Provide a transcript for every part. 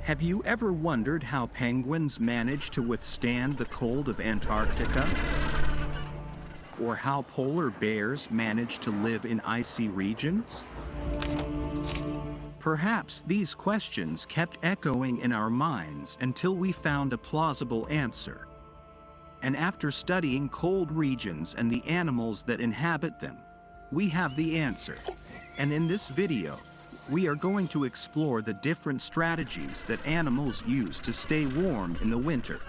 Have you ever wondered how penguins manage to withstand the cold of Antarctica? Or how polar bears manage to live in icy regions? Perhaps these questions kept echoing in our minds until we found a plausible answer. And after studying cold regions and the animals that inhabit them, we have the answer. And in this video, we are going to explore the different strategies that animals use to stay warm in the winter.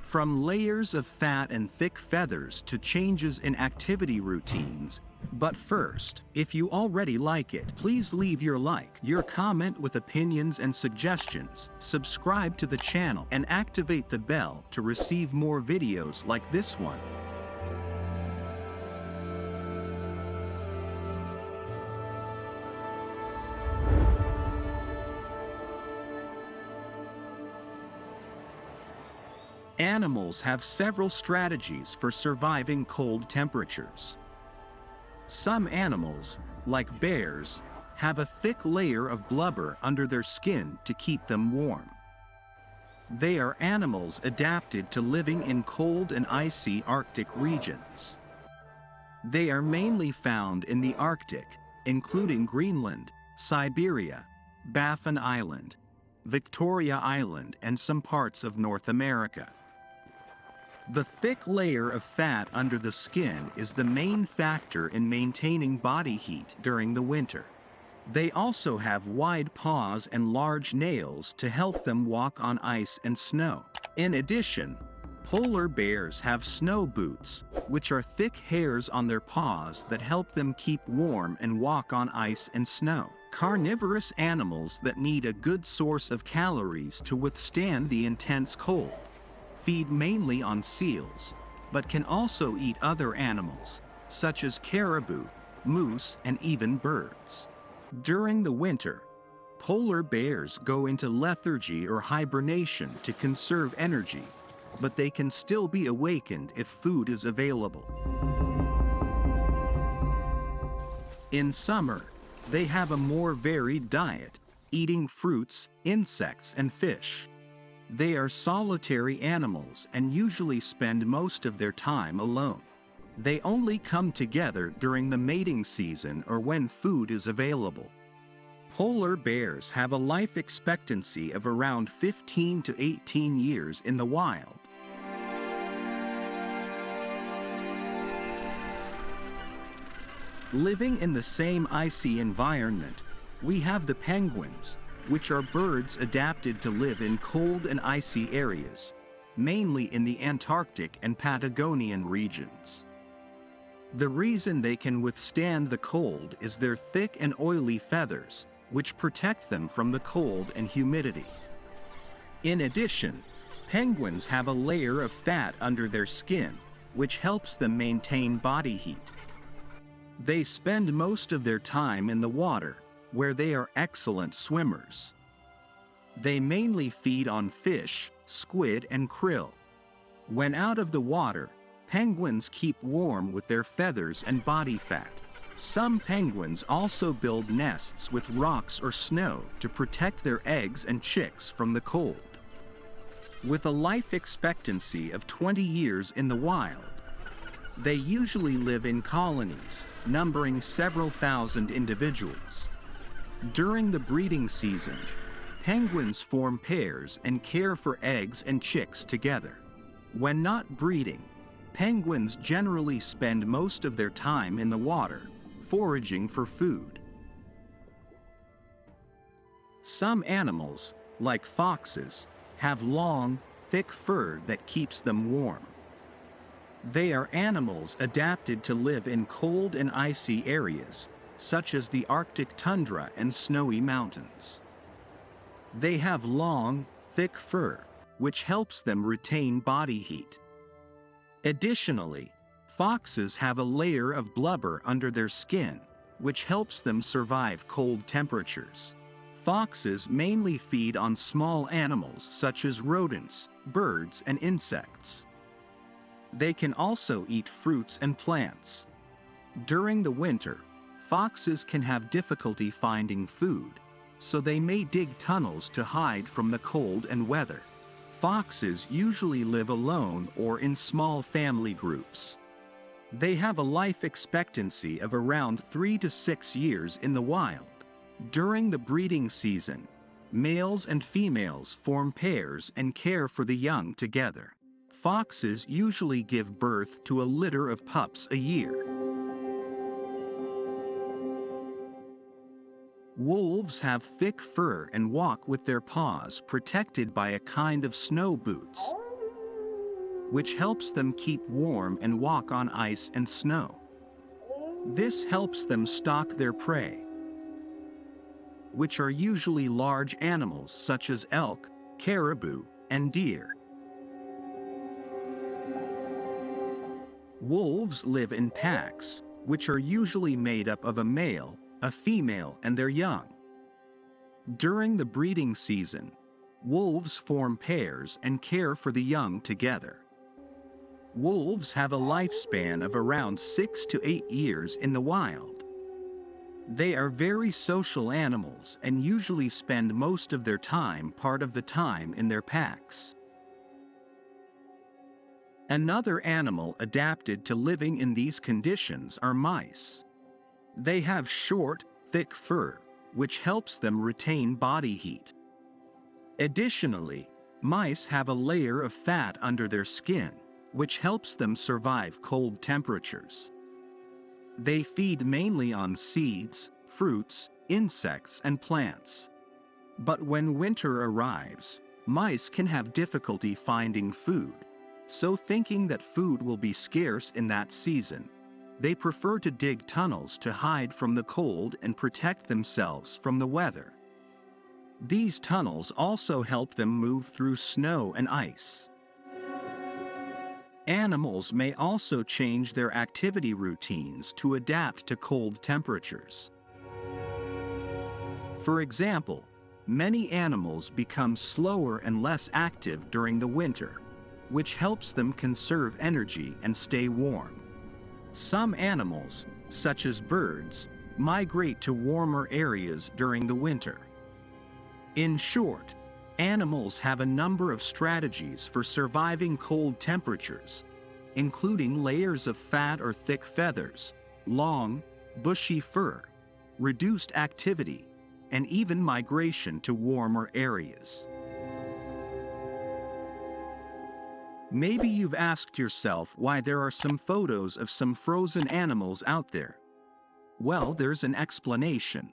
From layers of fat and thick feathers to changes in activity routines. But first, if you already like it, please leave your like, your comment with opinions and suggestions, subscribe to the channel, and activate the bell to receive more videos like this one. Animals have several strategies for surviving cold temperatures. Some animals, like bears, have a thick layer of blubber under their skin to keep them warm. They are animals adapted to living in cold and icy Arctic regions. They are mainly found in the Arctic, including Greenland, Siberia, Baffin Island, Victoria Island, and some parts of North America. The thick layer of fat under the skin is the main factor in maintaining body heat during the winter. They also have wide paws and large nails to help them walk on ice and snow. In addition, polar bears have snow boots, which are thick hairs on their paws that help them keep warm and walk on ice and snow. Carnivorous animals that need a good source of calories to withstand the intense cold feed mainly on seals, but can also eat other animals, such as caribou, moose, and even birds. During the winter, polar bears go into lethargy or hibernation to conserve energy, but they can still be awakened if food is available. In summer, they have a more varied diet, eating fruits, insects, and fish. They are solitary animals and usually spend most of their time alone. They only come together during the mating season or when food is available. Polar bears have a life expectancy of around 15 to 18 years in the wild. Living in the same icy environment, we have the penguins, which are birds adapted to live in cold and icy areas, mainly in the Antarctic and Patagonian regions. The reason they can withstand the cold is their thick and oily feathers, which protect them from the cold and humidity. In addition, penguins have a layer of fat under their skin, which helps them maintain body heat. They spend most of their time in the water, where they are excellent swimmers. They mainly feed on fish, squid, and krill. When out of the water, penguins keep warm with their feathers and body fat. Some penguins also build nests with rocks or snow to protect their eggs and chicks from the cold. With a life expectancy of 20 years in the wild, they usually live in colonies, numbering several thousand individuals. During the breeding season, penguins form pairs and care for eggs and chicks together. When not breeding, penguins generally spend most of their time in the water, foraging for food. Some animals, like foxes, have long, thick fur that keeps them warm. They are animals adapted to live in cold and icy areas, such as the Arctic tundra and snowy mountains. They have long, thick fur, which helps them retain body heat. Additionally, foxes have a layer of blubber under their skin, which helps them survive cold temperatures. Foxes mainly feed on small animals such as rodents, birds, and insects. They can also eat fruits and plants. During the winter, foxes can have difficulty finding food, so they may dig tunnels to hide from the cold and weather. Foxes usually live alone or in small family groups. They have a life expectancy of around 3 to 6 years in the wild. During the breeding season, males and females form pairs and care for the young together. Foxes usually give birth to a litter of pups a year. Wolves have thick fur and walk with their paws protected by a kind of snow boots, which helps them keep warm and walk on ice and snow. This helps them stalk their prey, which are usually large animals such as elk, caribou, and deer. Wolves live in packs, which are usually made up of a male, a female, and their young. During the breeding season, wolves form pairs and care for the young together. Wolves have a lifespan of around 6 to 8 years in the wild. They are very social animals and usually spend most of their part of the time in their packs. Another animal adapted to living in these conditions are mice. They have short, thick fur, which helps them retain body heat. Additionally, mice have a layer of fat under their skin, which helps them survive cold temperatures. They feed mainly on seeds, fruits, insects, and plants. But when winter arrives, mice can have difficulty finding food, so thinking that food will be scarce in that season, they prefer to dig tunnels to hide from the cold and protect themselves from the weather. These tunnels also help them move through snow and ice. Animals may also change their activity routines to adapt to cold temperatures. For example, many animals become slower and less active during the winter, which helps them conserve energy and stay warm. Some animals, such as birds, migrate to warmer areas during the winter. In short, animals have a number of strategies for surviving cold temperatures, including layers of fat or thick feathers, long, bushy fur, reduced activity, and even migration to warmer areas. Maybe you've asked yourself why there are some photos of some frozen animals out there. Well, there's an explanation.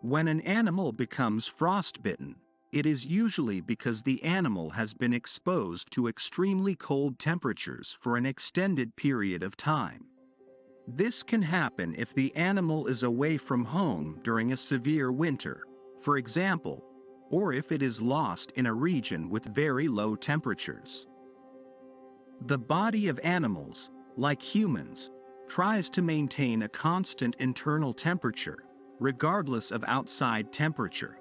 When an animal becomes frostbitten, it is usually because the animal has been exposed to extremely cold temperatures for an extended period of time. This can happen if the animal is away from home during a severe winter, for example, or if it is lost in a region with very low temperatures. The body of animals, like humans, tries to maintain a constant internal temperature, regardless of outside temperature.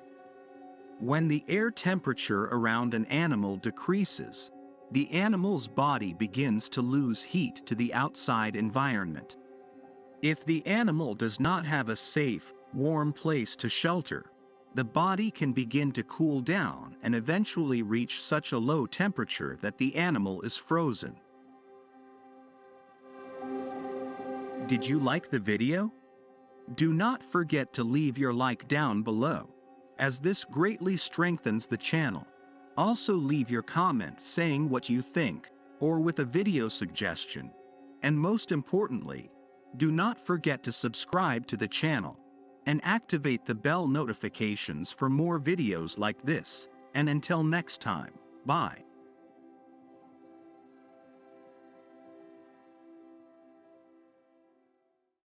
When the air temperature around an animal decreases, the animal's body begins to lose heat to the outside environment. If the animal does not have a safe, warm place to shelter, the body can begin to cool down and eventually reach such a low temperature that the animal is frozen. Did you like the video? Do not forget to leave your like down below, as this greatly strengthens the channel. Also leave your comment saying what you think, or with a video suggestion. And most importantly, do not forget to subscribe to the channel and activate the bell notifications for more videos like this. And until next time, bye.